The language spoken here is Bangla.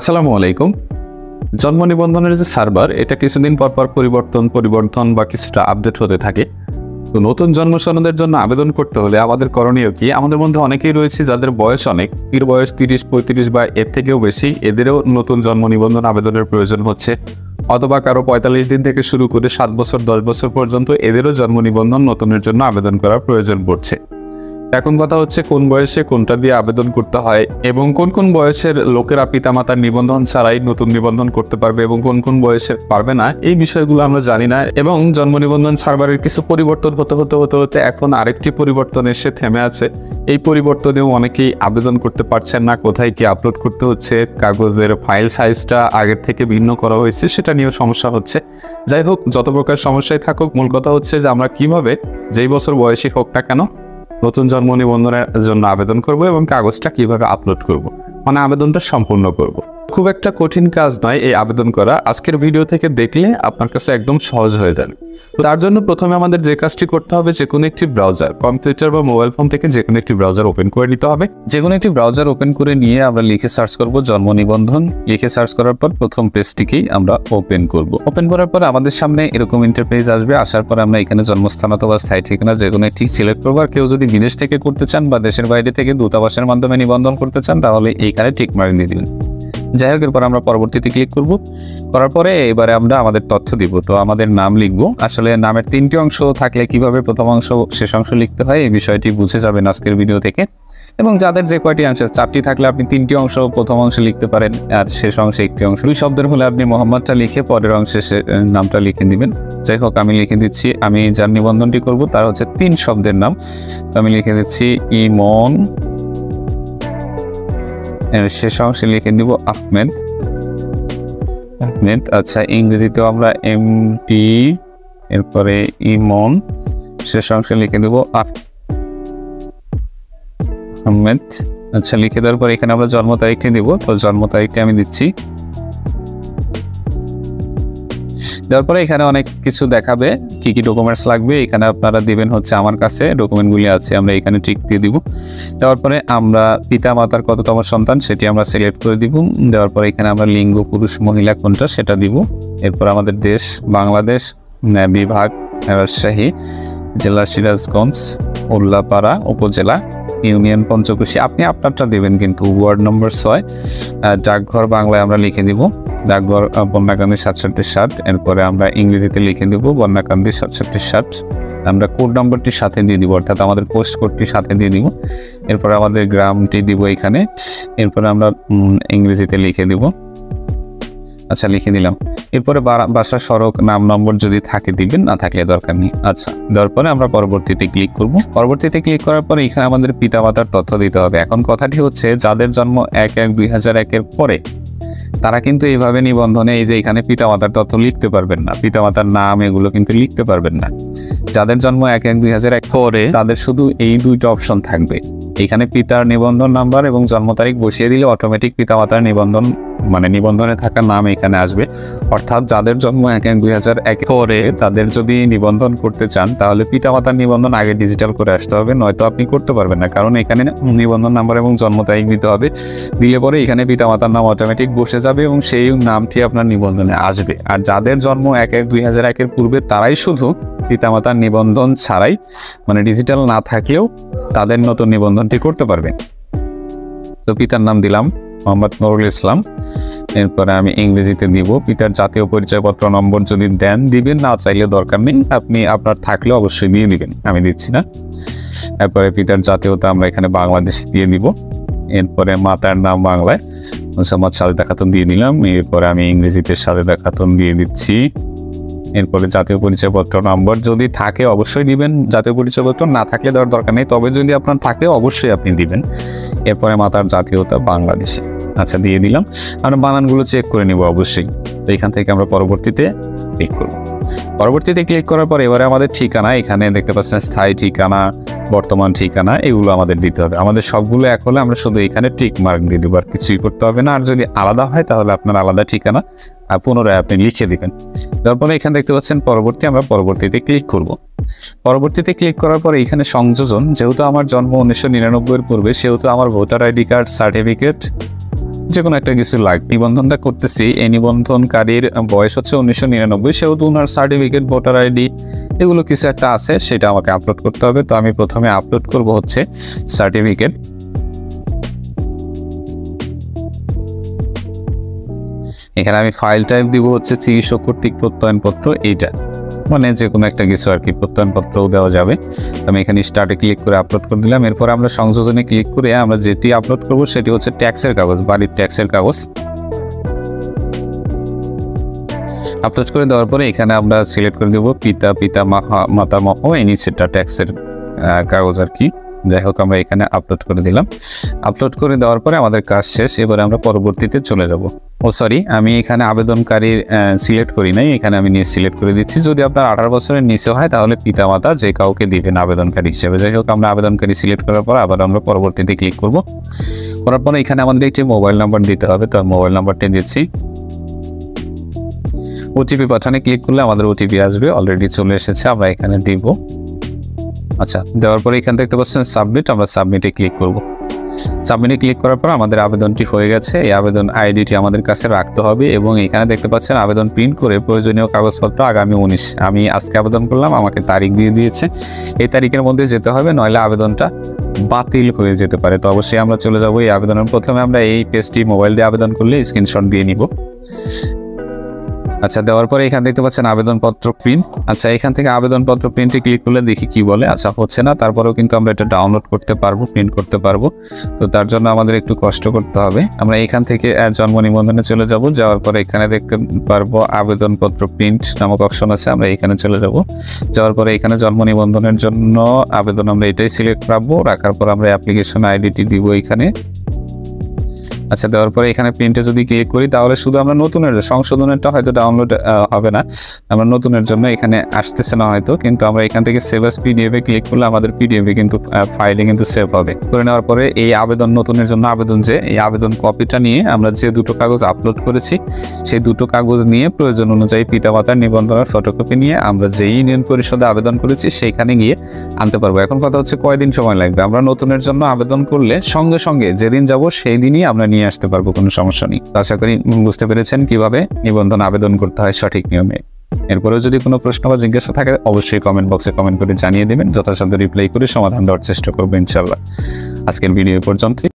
আসসালামু আলাইকুম। জন্ম নিবন্ধনের যে সার্ভার, এটা কিছুদিন পর পর পরিবর্তন বা কিছুটা আপডেট হতে থাকে। তো নতুন জন্ম সনদের জন্য আবেদন করতে হলে আমাদের করণীয় কি? আমাদের মধ্যে অনেকেই রয়েছে যাদের বয়স অনেক, বয়স 30-35 বা এর থেকেও বেশি, এদেরও নতুন জন্ম নিবন্ধন আবেদনের প্রয়োজন হচ্ছে। অথবা কারো 45 দিন থেকে শুরু করে 7 বছর 10 বছর পর্যন্ত এদেরও জন্ম নিবন্ধন নতুনের জন্য আবেদন করার প্রয়োজন পড়ছে। এখন কথা হচ্ছে কোন বয়সে কোনটা দিয়ে আবেদন করতে হয় এবং কোন কোন বয়সের লোকেরা পিতামাতার নিবন্ধন ছাড়াই নতুন নিবন্ধন করতে পারবে এবং কোন কোন বয়সে পারবে না, এই বিষয়গুলো আমরা জানি না। এবং জন্ম নিবন্ধন সার্ভারের কিছু পরিবর্তন হতে এখন আরেকটি পরিবর্তন এসে থেমে আছে। এই পরিবর্তনেও অনেকেই আবেদন করতে পারছেন না। কোথায় কি আপলোড করতে হচ্ছে, কাগজের ফাইল সাইজটা আগের থেকে ভিন্ন করা হয়েছে, সেটা নিয়েও সমস্যা হচ্ছে। যাই হোক, যত প্রকার সমস্যায় থাকুক, মূল কথা হচ্ছে যে আমরা কিভাবে যেই বছর বয়সী হোক না কেন নতুন জন্ম নিবন্ধনের জন্য আবেদন করব এবং কাগজটা কিভাবে আপলোড করব, মানে আবেদনটা সম্পূর্ণ করব। খুব একটা কঠিন কাজ নয় এই আবেদন করা। আজকের ভিডিও থেকে দেখলে আপনার কাছে একদম সহজ হয়ে যাবে। তো তার জন্য প্রথমে আমাদের যে কাজটি করতে হবে, যে কোনো একটি ব্রাউজার, কম্পিউটার বা মোবাইল ফোন থেকে যে কোনো একটি ব্রাউজার ওপেন করে নিতে হবে। যে কোনো একটি ব্রাউজার ওপেন করে নিয়ে আমরা লিখে সার্চ করব জন্ম নিবন্ধন। লিখে সার্চ করার পর প্রথম পেজটিকেই আমরা ওপেন করব। ওপেন করার পর আমাদের সামনে এরকম ইন্টারপেজ আসবে। আসার পর আমরা এখানে জন্মস্থান অথবা স্থায়ী ঠিকানা যে কোনো একটি সিলেক্ট করবো। আর কেউ যদি বিদেশ থেকে করতে চান বা দেশের বাইরে থেকে দূতাবাসের মাধ্যমে নিবন্ধন করতে চান, তাহলে এইখানে টিক মার্ক দিয়ে দিবেন। যাই হোক, এরপর আমরা পরবর্তীতে ক্লিক করব। করার পরে এবারে আমরা আমাদের তথ্য দিব। তো আমাদের নাম লিখব। আসলে নামের 3টি অংশ থাকলে কিভাবে প্রথম অংশ শেষ অংশ লিখতে হয় এই বিষয়টি বুঝে যাবেন আজকের ভিডিও থেকে। এবং যাদের যে কয়টি অংশ, 4টি থাকলে আপনি 3টি অংশ প্রথম অংশে লিখতে পারেন, আর শেষ অংশে একটি অংশ। 2 শব্দের হলে আপনি মোহাম্মদটা লিখে পরের অংশে নামটা লিখে দিবেন। যাই হোক, আমি লিখে দিচ্ছি, আমি যার নিবন্ধনটি করব তার হচ্ছে 3 শব্দের নাম। তো আমি লিখে দিচ্ছি ইমন, শেষ অংশে লিখে দিব আহমেদ। আচ্ছা, ইংরেজিতেও আমরা এমটি, এরপরে ইমন, শেষ অংশে লিখে দেব আহমেদ। আচ্ছা, লিখে দেওয়ার পর এখানে আমরা জন্ম তারিখটি দিব। তো জন্ম তারিখটি আমি দিচ্ছি। দেওয়ার পরে এখানে অনেক কিছু দেখাবে, কি কি ডকুমেন্টস লাগবে এখানে আপনারা দিবেন। হচ্ছে আমার কাছে ডকুমেন্টগুলি আছে, আমরা এখানে টিক দিয়ে দিব। দেওয়ার পরে আমরা পিতা মাতার কততম সন্তান সেটি আমরা সিলেক্ট করে দিব। দেওয়ার পরে এখানে আমরা লিঙ্গ পুরুষ মহিলা কোনটা সেটা দিব। এরপর আমাদের দেশ বাংলাদেশ, বিভাগ রাজশাহী, জেলা সিরাজগঞ্জ, উল্লাপাড়া উপজেলা, ইউনিয়ন পঞ্চকুশি। আপনি আপনারটা দেবেন কিন্তু। ওয়ার্ড নম্বর 6, ডাকঘর বাংলায় আমরা লিখে দিব ডাকঘর বন্যাকান্দি 67-7। এরপরে আমরা ইংরেজিতে লিখে দিব বন্যাকান্দি 67-7। আমরা কোড নম্বরটির সাথে দিয়ে দিব, অর্থাৎ আমাদের পোস্ট কোডটির সাথে দিয়ে দিব। এরপরে আমাদের গ্রামটি দিব এখানে। এরপরে আমরা ইংরেজিতে লিখে দিব। আচ্ছা, লিখে দিলাম। এরপরে বাসা, সড়ক, নাম, নম্বর যদি থাকে দিবেন, না থাকলে দরকার নেই। আচ্ছা, দেওয়ার পরে আমরা পরবর্তীতে ক্লিক করব। পরবর্তীতে ক্লিক করার পরে এখানে আমাদের পিতামাতার তথ্য দিতে হবে। এখন কথাটি হচ্ছে, যাদের জন্ম 1-1-2001 পরে তারা কিন্তু এইভাবে নিবন্ধনে এই যে এখানে পিতামাতার তথ্য লিখতে পারবেন না, পিতামাতার নাম এগুলো কিন্তু লিখতে পারবেন না। যাদের জন্ম 1-1-2001 পরে তাদের শুধু এই 2টা অপশন থাকবে। এখানে পিতার নিবন্ধন নাম্বার এবং জন্ম তারিখ বসিয়ে দিলে অটোমেটিক পিতামাতার নিবন্ধন, মানে নিবন্ধনে থাকা নাম এখানে আসবে। অর্থাৎ যাদের জন্ম 1-1-2001 পরে তাদের যদি নিবন্ধন করতে চান, তাহলে পিতামাতার নিবন্ধন আগে ডিজিটাল করে আসতে হবে, নয়তো আপনি করতে পারবেন না। কারণ এখানে নিবন্ধন নাম্বার এবং জন্ম তারিখ দিতে হবে। দিলে পরে এখানে পিতামাতার নাম অটোমেটিক বসে যাবে এবং সেই নামটি আপনার নিবন্ধনে আসবে। আর যাদের জন্ম 1-1-2001 পূর্বে তারাই শুধু পিতামাতার নিবন্ধন ছাড়াই, মানে ডিজিটাল না থাকলেও তাদের নতুন নিবন্ধনটি করতে পারবেন। তো পিতার নাম দিলাম মোহাম্মদ নুরুল ইসলাম। এরপরে আমি ইংরেজিতে দিব। পিতার জাতীয় পরিচয়পত্র নম্বর যদি দেন দিবেন, না চাইলে দরকার নেই, আপনি আপনার থাকলে অবশ্যই দিয়ে দিবেন, আমি দিচ্ছি না। এরপরে পিতার জাতীয়তা আমরা এখানে বাংলাদেশ দিয়ে দিব। এরপরে মাতার নাম বাংলায় মোহাম্মদ সাজেদা খাতুন দিয়ে দিলাম। এরপরে আমি ইংরেজিতে সাজেদা খাতুন দিয়ে দিচ্ছি। এরপরে জাতীয় পরিচয়পত্র নম্বর যদি থাকে অবশ্যই দিবেন, জাতীয় পরিচয়পত্র না থাকলে দেওয়ার দরকার নেই, তবে যদি আপনার থাকে অবশ্যই আপনি দিবেন। এরপরে মাতার জাতীয়তা বাংলাদেশি। আচ্ছা, দিয়ে দিলাম। আমরা বানানগুলো চেক করে নিব অবশ্যই। তো এখান থেকে আমরা পরবর্তীতে ক্লিক করব। পরবর্তীতে ক্লিক করার পর এবারে আমাদের ঠিকানা, এখানে দেখতে পাচ্ছেন স্থায়ী ঠিকানা, বর্তমান ঠিকানা, এগুলো আমাদের দিতে হবে। আমাদের সবগুলো এক হলে আমরা শুধু এখানে টিক মার্ক দিয়ে দেবো, আর কিছুই করতে হবে না। আর যদি আলাদা হয় তাহলে আপনার আলাদা ঠিকানা পুনরায় আপনি লিখে দিবেন। তারপরে এখানে দেখতে পাচ্ছেন পরবর্তী, আমরা পরবর্তীতে ক্লিক করব। পরবর্তীতে ক্লিক করার পরে এখানে সংযোজন, যেহেতু আমার জন্ম 1999 পূর্বে, সেহেতু আমার ভোটার আইডি কার্ড সার্টিফিকেট যে কোনো একটা কিছু লাগবে। নিবন্ধনটা করতেছি, এই নিবন্ধনকারীর বয়স হচ্ছে 1999, সেহেতু ওনার সার্টিফিকেট, ভোটার আইডি এগুলো কিছু একটা আছে, সেটা আমাকে আপলোড করতে হবে। তো আমি প্রথমে আপলোড করব হচ্ছে সার্টিফিকেট। এখানে আমি ফাইল টাইপ দিব হচ্ছে চিকিৎসক কর্তৃক প্রত্যয়নপত্র, এইটা মানে যে কোনো একটা কিছু আর কি, প্রত্যয়নপত্রও দেওয়া যাবে। আমি এখানে স্টার্টে ক্লিক করে আপলোড করে দিলাম। এরপর আমরা সংযোজনে ক্লিক করে আমরা যেটি আপলোড করব সেটি হচ্ছে ট্যাক্সের কাগজ, বাড়ির ট্যাক্সের কাগজ। আপলোড করে দেওয়ার পরে এখানে আমরা সিলেক্ট করে দেব পিতা মাতামহ, এই নিচেটা ট্যাক্সের কাগজ আর কি। যাই হোক, আমরা এখানে আপলোড করে দিলাম। আপলোড করে দেওয়ার পরে আমাদের কাজ শেষ। এবারে আমরা পরবর্তীতে চলে যাব। সরি, আমি এখানে আবেদনকারী সিলেক্ট করি নাই, এখানে আমি নিয়ে সিলেক্ট করে দিচ্ছি। যদি আপনার 18 বছরের নিচে হয় তাহলে পিতামাতা যে কাউকে দিবেন আবেদনকারী হিসেবে। যাই হোক, আমরা আবেদনকারী সিলেক্ট করার পর আবার আমরা পরবর্তীতে ক্লিক করব। করার পরে এখানে আমাদের একটি মোবাইল নাম্বার দিতে হবে, তো মোবাইল নাম্বারটা দিচ্ছি। ওটিপি পাঠানে ক্লিক করলে আমাদের ওটিপি আসবে, অলরেডি চলে এসেছে, আমরা এখানে দিব। আচ্ছা, দেওয়ার পরে এখানে দেখতে পাচ্ছেন সাবমিট, আমরা সাবমিটে ক্লিক করব। সাবমিটে ক্লিক করার পর আমাদের আবেদনটি হয়ে গেছে। এই আবেদন আইডিটি আমাদের কাছে রাখতে হবে এবং এখানে দেখতে পাচ্ছেন আবেদন প্রিন্ট করে প্রয়োজনীয় কাগজপত্র আগামী 19, আমি আজকে আবেদন করলাম, আমাকে তারিখ দিয়ে দিয়েছে, এই তারিখের মধ্যে যেতে হবে, নইলে আবেদনটা বাতিল হয়ে যেতে পারে। তো অবশ্যই আমরা চলে যাব এই আবেদনের। প্রথমে আমরা এই পেজটি মোবাইল দিয়ে আবেদন করলে স্ক্রিনশট দিয়ে নিব। আচ্ছা, দেওয়ার পরে এখানে দেখতে পাচ্ছেন আবেদনপত্র প্রিন্ট। আচ্ছা, এখান থেকে আবেদনপত্র প্রিন্টে ক্লিক করলে দেখি কি বলে। আচ্ছা, হচ্ছে না, তারপরেও কিন্তু আমরা এটা ডাউনলোড করতে পারবো, প্রিন্ট করতে পারবো। তো তার জন্য আমাদের একটু কষ্ট করতে হবে। আমরা এখান থেকে জন্ম নিবন্ধনে চলে যাব। যাওয়ার পরে এখানে দেখতে পারবো আবেদনপত্র প্রিন্ট নামক অপশন আছে, আমরা এখানে চলে যাব। যাওয়ার পরে এখানে জন্ম নিবন্ধনের জন্য আবেদন আমরা এটাই সিলেক্ট রাখবো। রাখার পর আমরা অ্যাপ্লিকেশন আইডিটি দিব এখানে। আচ্ছা, দেওয়ার পরে এখানে প্রিন্টে যদি ক্লিক করি তাহলে শুধু আমরা নতুনের, সংশোধনেরটা হয়তো ডাউনলোড হবে না, আমরা নতুনের জন্য এখানে আসতেছে না হয়তো, কিন্তু আমরা এখান থেকে সেভ অ্যাজ পিডিএফে ক্লিক করলে আমাদের পিডিএফে কিন্তু ফাইলে কিন্তু সেভ হবে। করে নেওয়ার পরে এই আবেদন, নতুনের জন্য আবেদন, যে এই আবেদন কপিটা নিয়ে আমরা যে দুটো কাগজ আপলোড করেছি সেই দুটো কাগজ নিয়ে প্রয়োজন অনুযায়ী পিতামাতার নিবন্ধনের ফটোকপি নিয়ে আমরা যে ইউনিয়ন পরিষদে আবেদন করেছি সেইখানে গিয়ে আনতে পারবো। এখন কথা হচ্ছে কয়দিন সময় লাগবে। আমরা নতুনের জন্য আবেদন করলে সঙ্গে সঙ্গে যেদিন যাব সেই দিনই আমরা নিয়ে আসতে পারবো, কোনো সমস্যা নেই। আশা করি বুঝতে পেরেছেন কিভাবে নিবন্ধন আবেদন করতে হয় সঠিক নিয়মে। এরপরেও যদি কোনো প্রশ্ন বা জিজ্ঞাসা থাকে অবশ্যই কমেন্ট বক্সে কমেন্ট করে জানিয়ে দেবেন, যথাসাধ্য রিপ্লাই করে সমাধান দেওয়ার চেষ্টা করবো ইনশাআল্লাহ। আজকের ভিডিও পর্যন্ত।